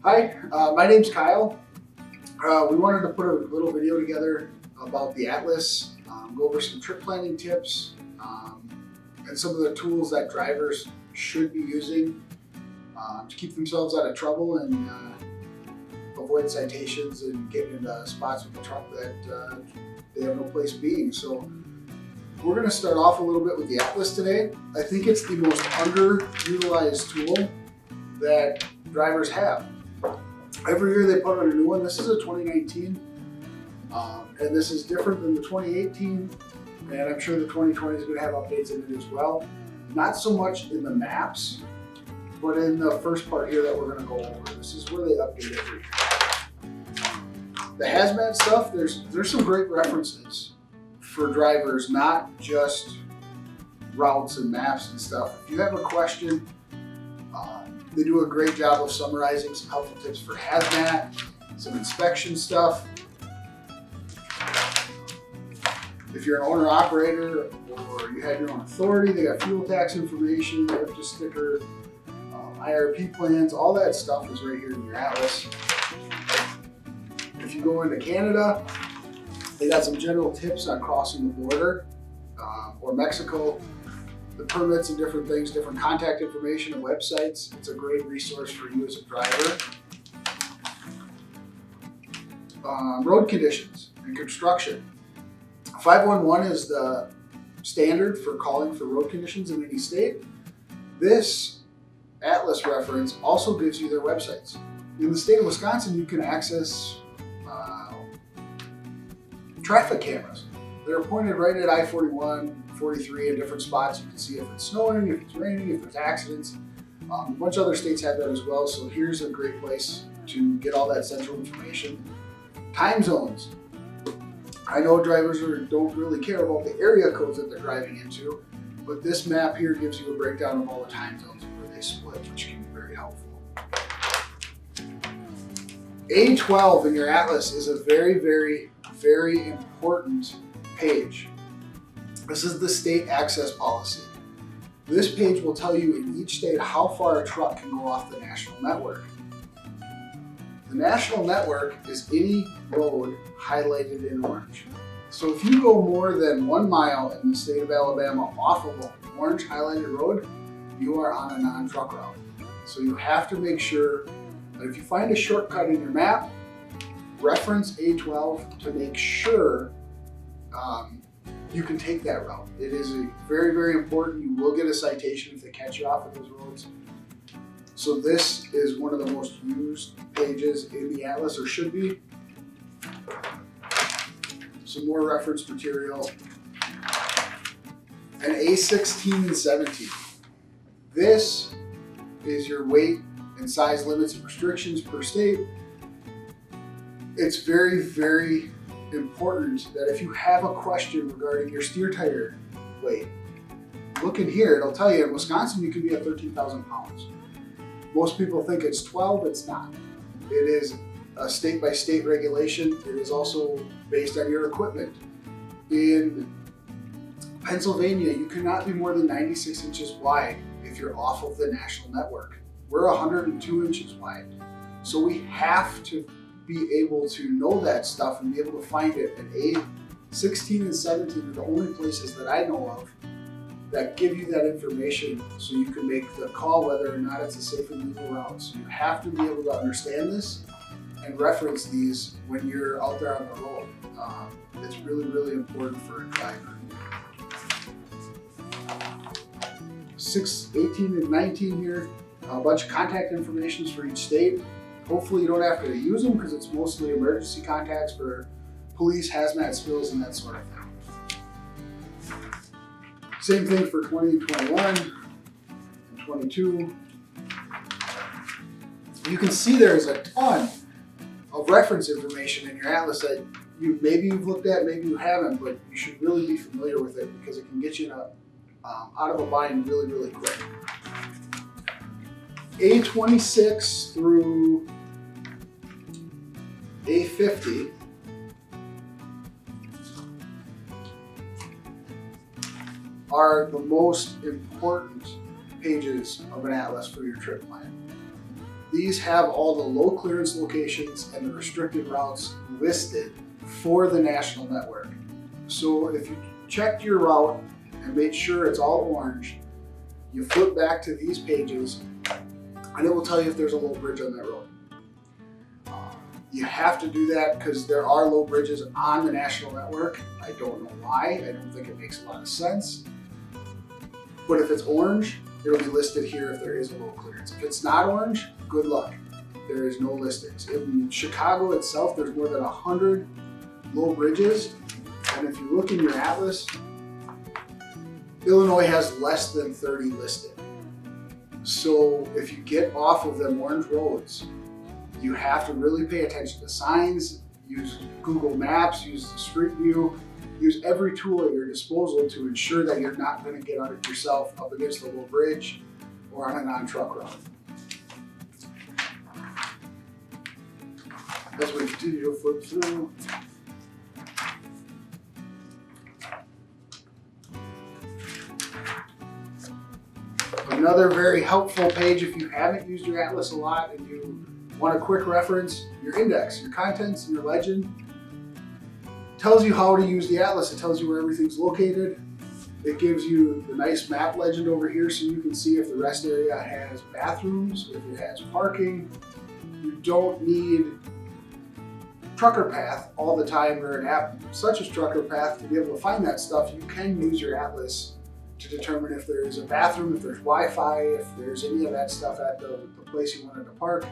Hi, my name's Kyle. We wanted to put a little video together about the Atlas, go over some trip planning tips, and some of the tools that drivers should be using to keep themselves out of trouble and avoid citations and getting into spots with the truck that they have no place being. So we're going to start off a little bit with the Atlas today. I think it's the most underutilized tool that drivers have. Every year they put out a new one. This is a 2019, and this is different than the 2018, and I'm sure the 2020 is going to have updates in it as well. Not so much in the maps, but in the first part here that we're going to go over. This is where they update every year. The Hazmat stuff, there's some great references for drivers, not just routes and maps and stuff. If you have a question, they do a great job of summarizing some helpful tips for hazmat, some inspection stuff. If you're an owner-operator or you have your own authority, they got fuel tax information, lift sticker, IRP plans, all that stuff is right here in your Atlas. If you go into Canada, they got some general tips on crossing the border or Mexico. The permits and different things, different contact information and websites. It's a great resource for you as a driver. Road conditions and construction. 511 is the standard for calling for road conditions in any state. This Atlas reference also gives you their websites. In the state of Wisconsin, you can access traffic cameras. They're pointed right at I-41, 43 in different spots. You can see if it's snowing, if it's raining, if there's accidents. A bunch of other states have that as well, so here's a great place to get all that central information. Time zones. I know drivers don't really care about the area codes that they're driving into, but this map here gives you a breakdown of all the time zones and where they split, which can be very helpful. A12 in your Atlas is a very, very, very important page. This is the state access policy. This page will tell you in each state how far a truck can go off the national network. The national network is any road highlighted in orange. So if you go more than 1 mile in the state of Alabama off of an orange highlighted road, you are on a non-truck route. So you have to make sure that if you find a shortcut in your map, reference A12 to make sure you can take that route. It is very, very important. You will get a citation if they catch you off of those roads. So this is one of the most used pages in the Atlas, or should be. Some more reference material. And A16 and 17. This is your weight and size limits and restrictions per state. It's very, very important that if you have a question regarding your steer tire weight, look in here. It'll tell you in Wisconsin you can be at 13,000 pounds. Most people think it's 12. It's not. It is a state-by-state regulation. It is also based on your equipment. In Pennsylvania, you cannot be more than 96 inches wide if you're off of the national network. We're 102 inches wide. So we have to be able to know that stuff and be able to find it. And A16 and 17 are the only places that I know of that give you that information so you can make the call whether or not it's a safe and legal route. So you have to be able to understand this and reference these when you're out there on the road. It's really, really important for a driver. 18 and 19 here, a bunch of contact information for each state. Hopefully you don't have to use them because it's mostly emergency contacts for police, hazmat, spills, and that sort of thing. Same thing for 20 and 21 and 22. You can see there's a ton of reference information in your Atlas that maybe you've looked at, maybe you haven't, but you should really be familiar with it because it can get you out of a bind really, really quick. A26 through A50 are the most important pages of an atlas for your trip plan. these have all the low clearance locations and the restricted routes listed for the national network. So if you checked your route and made sure it's all orange, you flip back to these pages and it will tell you if there's a low bridge on that road. You have to do that because there are low bridges on the national network. I don't know why. I don't think it makes a lot of sense. But if it's orange, it'll be listed here if there is a low clearance. If it's not orange, good luck. There is no listings. In Chicago itself, there's more than 100 low bridges. And if you look in your atlas, Illinois has less than 30 listed. So if you get off of them orange roads, you have to really pay attention to signs, use Google Maps, use Street View, use every tool at your disposal to ensure that you're not going to get yourself up against a low bridge or on a non-truck route. As we continue to flip through, another very helpful page if you haven't used your atlas a lot and you want a quick reference, your index, your contents, and your legend. Tells you how to use the atlas. It tells you where everything's located. It gives you the nice map legend over here so you can see if the rest area has bathrooms, if it has parking. You don't need Trucker Path all the time or an app such as Trucker Path to be able to find that stuff. You can use your atlas to determine if there's a bathroom, if there's Wi-Fi, if there's any of that stuff at the place you wanted to park.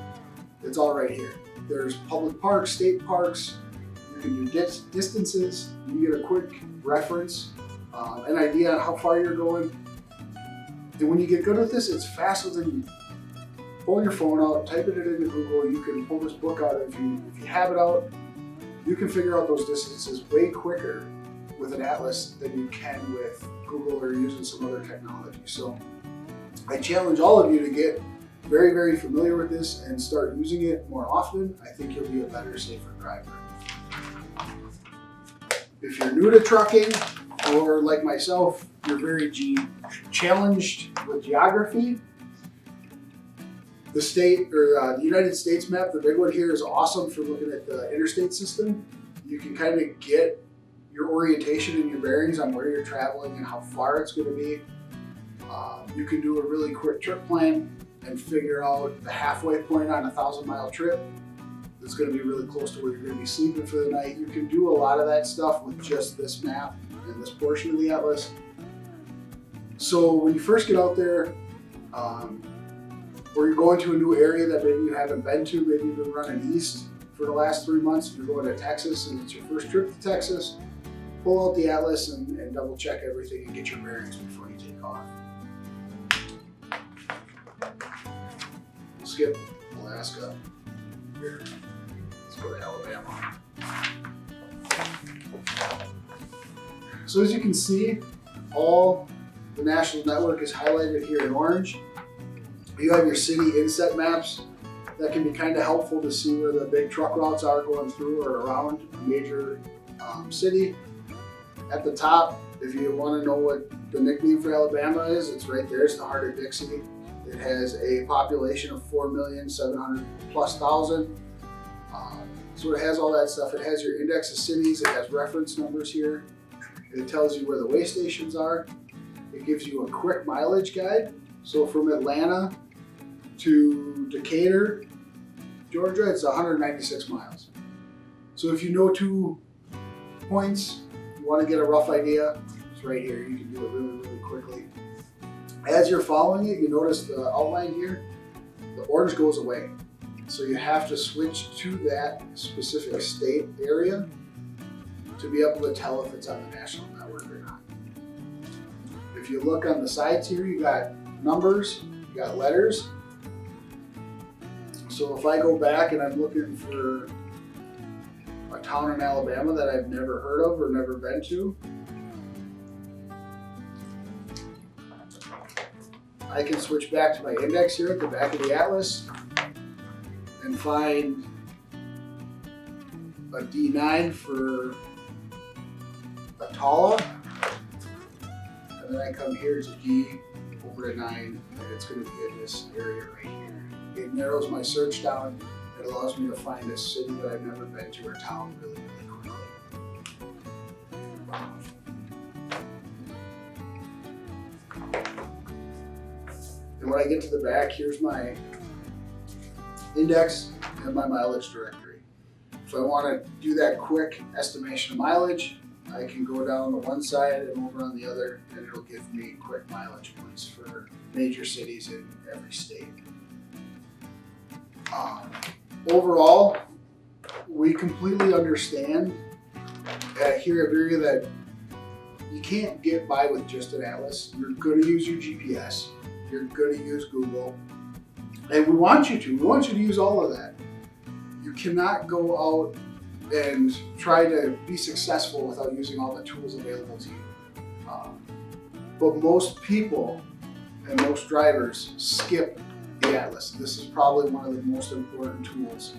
It's all right here. There's public parks, state parks. You can do distances. You get a quick reference, an idea on how far you're going. And when you get good with this, it's faster than pulling your phone out, typing it into Google. You can pull this book out if you have it out. You can figure out those distances way quicker with an atlas than you can with Google or using some other technology. So I challenge all of you to get very, very familiar with this and start using it more often. I think you'll be a better, safer driver. If you're new to trucking, or like myself, you're very challenged with geography, the state or the United States map, the big one here, is awesome for looking at the interstate system. You can kind of get your orientation and your bearings on where you're traveling and how far it's going to be. You can do a really quick trip plan and figure out the halfway point on a 1,000-mile trip that's going to be really close to where you're going to be sleeping for the night. You can do a lot of that stuff with just this map and this portion of the atlas. So when you first get out there, or you're going to a new area that maybe you haven't been to, maybe you've been running east for the last 3 months, you're going to Texas and it's your first trip to Texas, pull out the atlas and double check everything and get your bearings before you take off. We'll skip Alaska. Here, let's go to Alabama. So as you can see, all the national network is highlighted here in orange. You have your city inset maps that can be kind of helpful to see where the big truck routes are going through or around a major city. At the top, if you want to know what the nickname for Alabama is, it's right there. It's the heart of Dixie. It has a population of 4,700,000+. So it has all that stuff. It has your index of cities. It has reference numbers here. It tells you where the way stations are. It gives you a quick mileage guide. So from Atlanta to Decatur, Georgia, it's 196 miles. So if you know 2 points, you want to get a rough idea, it's right here. You can do it really, really quickly. As you're following it, you notice the outline here, the orange goes away. So you have to switch to that specific state area to be able to tell if it's on the national network or not. If you look on the sides here, you got numbers, you got letters. So if I go back and I'm looking for a town in Alabama that I've never heard of or never been to, I can switch back to my index here at the back of the atlas and find a D9 for Atala, and then I come here to D over to 9, and it's going to be in this area right here. It narrows my search down. It allows me to find a city that I've never been to or town really, really quickly. And when I get to the back, here's my index and my mileage directory. If I want to do that quick estimation of mileage, I can go down to one side and over on the other, and it'll give me quick mileage points for major cities in every state. Overall, we completely understand here at Virya that you can't get by with just an atlas. You're going to use your GPS. You're going to use Google. And we want you to. We want you to use all of that. You cannot go out and try to be successful without using all the tools available to you. But most people and most drivers skip the atlas. This is probably one of the most important tools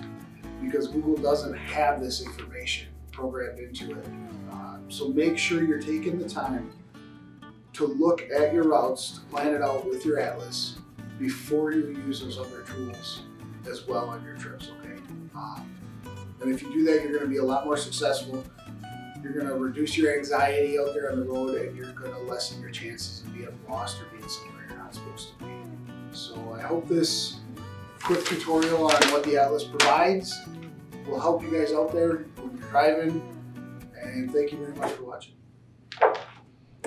because Google doesn't have this information programmed into it. So make sure you're taking the time to look at your routes, to plan it out with your atlas before you use those other tools as well on your trips, okay? And if you do that, you're going to be a lot more successful. You're going to reduce your anxiety out there on the road, and you're going to lessen your chances of being lost or being somewhere you're not supposed to be. So I hope this quick tutorial on what the atlas provides will help you guys out there when you're driving. And thank you very much for watching.